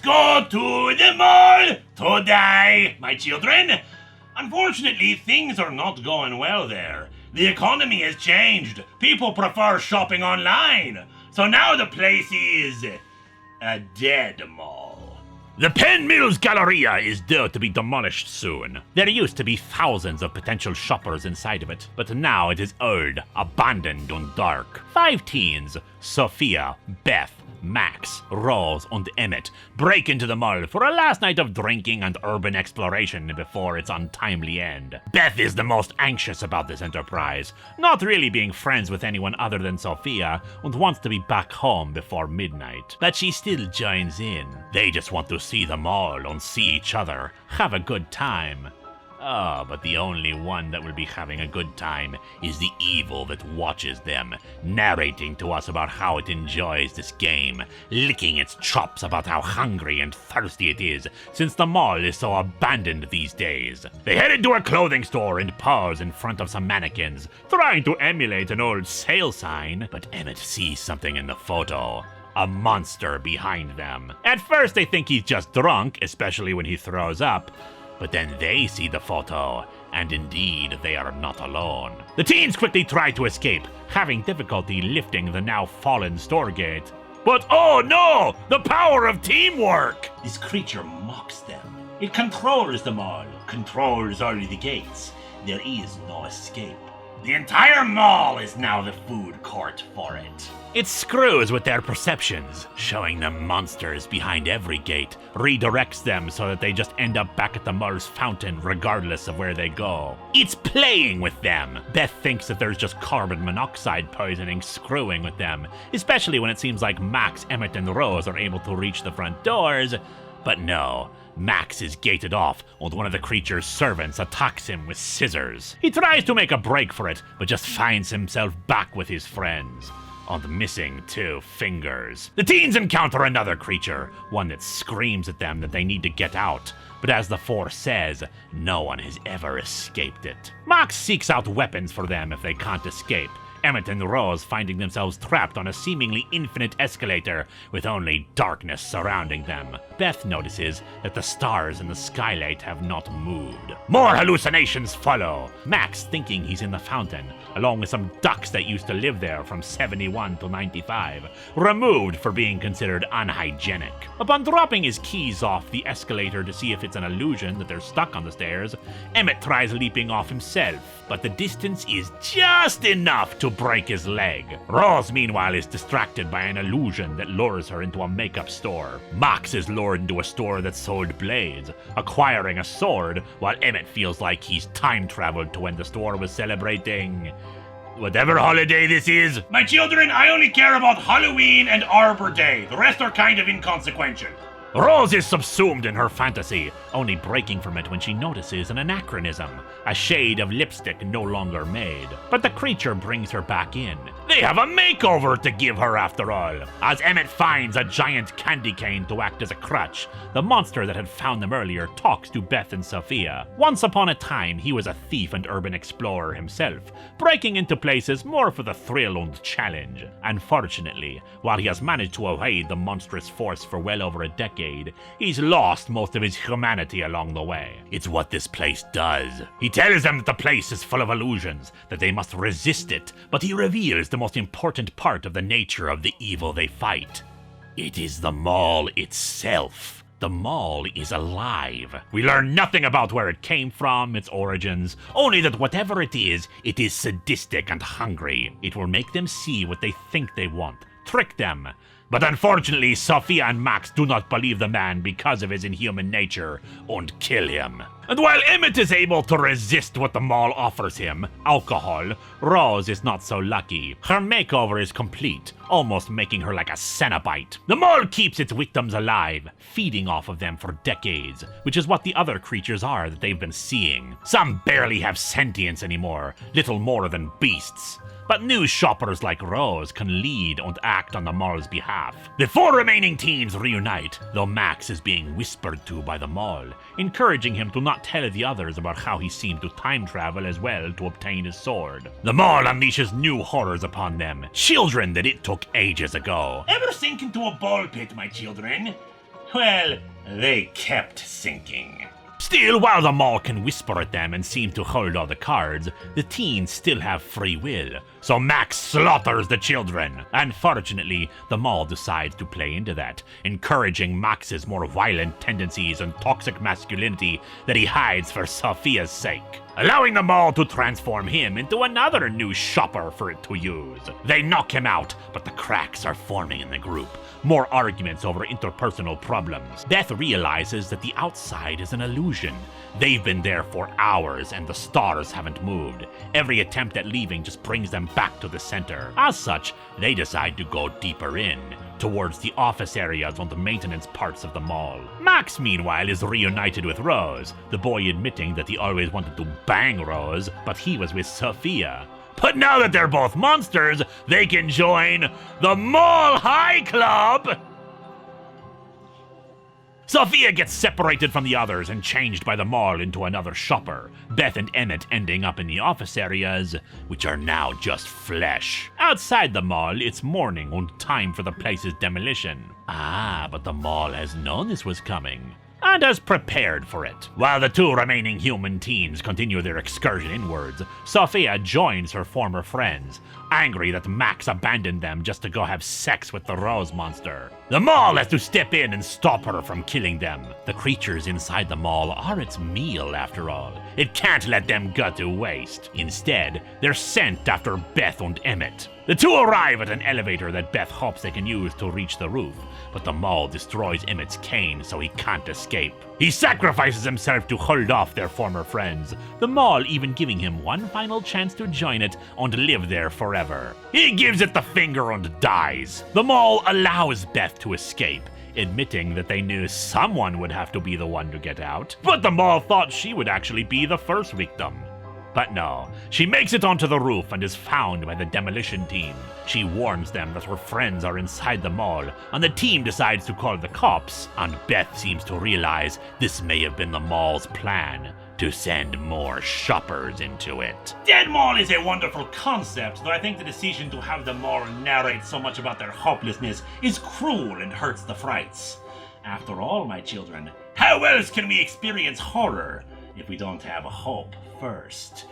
go to the mall to die, my children. Unfortunately, things are not going well there. The economy has changed. People prefer shopping online. So now the place is a dead mall. The Penn Mills Galleria is due to be demolished soon. There used to be thousands of potential shoppers inside of it, but now it is old, abandoned and dark. 5 teens, Sophia, Beth, Max, Rose, and Emmett break into the mall for a last night of drinking and urban exploration before its untimely end. Beth is the most anxious about this enterprise, not really being friends with anyone other than Sophia, and wants to be back home before midnight. But she still joins in. They just want to see the mall and see each other, have a good time. Oh, but the only one that will be having a good time is the evil that watches them, narrating to us about how it enjoys this game, licking its chops about how hungry and thirsty it is, since the mall is so abandoned these days. They head into a clothing store and pause in front of some mannequins, trying to emulate an old sale sign, but Emmett sees something in the photo. A monster behind them. At first they think he's just drunk, especially when he throws up, but then they see the photo, and indeed, they are not alone. The teens quickly try to escape, having difficulty lifting the now fallen store gate. But oh no! The power of teamwork! This creature mocks them. It controls them all, controls all the gates. There is no escape. The entire mall is now the food court for it. It screws with their perceptions, showing them monsters behind every gate, redirects them so that they just end up back at the mall's fountain regardless of where they go. It's playing with them. Beth thinks that there's just carbon monoxide poisoning screwing with them, especially when it seems like Max, Emmett, and Rose are able to reach the front doors. But no, Max is gated off, and one of the creature's servants attacks him with scissors. He tries to make a break for it, but just finds himself back with his friends. And missing 2 fingers. The teens encounter another creature, one that screams at them that they need to get out. But as the 4 says, no one has ever escaped it. Max seeks out weapons for them if they can't escape. Emmett and Rose finding themselves trapped on a seemingly infinite escalator with only darkness surrounding them. Beth notices that the stars in the skylight have not moved. More hallucinations follow. Max thinking he's in the fountain, along with some ducks that used to live there from 71 to 95, removed for being considered unhygienic. Upon dropping his keys off the escalator to see if it's an illusion that they're stuck on the stairs, Emmett tries leaping off himself, but the distance is just enough to break his leg. Rose, meanwhile, is distracted by an illusion that lures her into a makeup store. Max is lured into a store that sold blades, acquiring a sword, while Emmett feels like he's time-traveled to when the store was celebrating whatever holiday this is. My children, I only care about Halloween and Arbor Day. The rest are kind of inconsequential. Rose is subsumed in her fantasy, only breaking from it when she notices an anachronism, a shade of lipstick no longer made. But the creature brings her back in. They have a makeover to give her after all. As Emmett finds a giant candy cane to act as a crutch, the monster that had found them earlier talks to Beth and Sophia. Once upon a time, he was a thief and urban explorer himself, breaking into places more for the thrill and challenge. Unfortunately, while he has managed to evade the monstrous force for well over a decade, he's lost most of his humanity along the way. It's what this place does. He tells them that the place is full of illusions, that they must resist it, but he reveals the most important part of the nature of the evil they fight. It is the mall itself. The mall is alive. We learn nothing about where it came from, its origins, only that whatever it is sadistic and hungry. It will make them see what they think they want, trick them. But unfortunately, Sophia and Max do not believe the man because of his inhuman nature and kill him. And while Emmett is able to resist what the mall offers him, alcohol, Rose is not so lucky. Her makeover is complete, almost making her like a Cenobite. The mall keeps its victims alive, feeding off of them for decades, which is what the other creatures are that they've been seeing. Some barely have sentience anymore, little more than beasts. But new shoppers like Rose can lead and act on the mall's behalf. The 4 remaining teens reunite, though Max is being whispered to by the mall, encouraging him to not tell the others about how he seemed to time travel as well to obtain his sword. The mall unleashes new horrors upon them, children that it took ages ago. Ever sink into a ball pit, my children? well, they kept sinking. Still, while the mall can whisper at them and seem to hold all the cards, the teens still have free will. So Max slaughters the children. Unfortunately, the mall decides to play into that, encouraging Max's more violent tendencies and toxic masculinity that he hides for Sophia's sake, allowing the mall to transform him into another new shopper for it to use. They knock him out, but the cracks are forming in the group. More arguments over interpersonal problems. Beth realizes that the outside is an illusion. They've been there for hours and the stars haven't moved. Every attempt at leaving just brings them back to the center. As such, they decide to go deeper in, towards the office areas on the maintenance parts of the mall. Max, meanwhile, is reunited with Rose, the boy admitting that he always wanted to bang Rose, but he was with Sophia. But now that they're both monsters, they can join the Mall High Club! Sophia gets separated from the others and changed by the mall into another shopper, Beth and Emmett ending up in the office areas, which are now just flesh. Outside the mall, it's morning and time for the place's demolition. But the mall has known this was coming, and has prepared for it. While the two remaining human teens continue their excursion inwards, Sophia joins her former friends, angry that Max abandoned them just to go have sex with the Rose monster. The mall has to step in and stop her from killing them. The creatures inside the mall are its meal, after all. It can't let them go to waste. Instead, they're sent after Beth and Emmett. The two arrive at an elevator that Beth hopes they can use to reach the roof, but the mall destroys Emmett's cane so he can't escape. He sacrifices himself to hold off their former friends, the mall even giving him one final chance to join it and live there forever. He gives it the finger and dies. The mall allows Beth to escape, admitting that they knew someone would have to be the one to get out, but the mall thought she would actually be the first victim. But no, she makes it onto the roof and is found by the demolition team. She warns them that her friends are inside the mall, and the team decides to call the cops, and Beth seems to realize this may have been the mall's plan to send more shoppers into it. Dead Mall is a wonderful concept, though I think the decision to have the mall narrate so much about their hopelessness is cruel and hurts the frights. After all, my children, how else can we experience horror if we don't have hope first?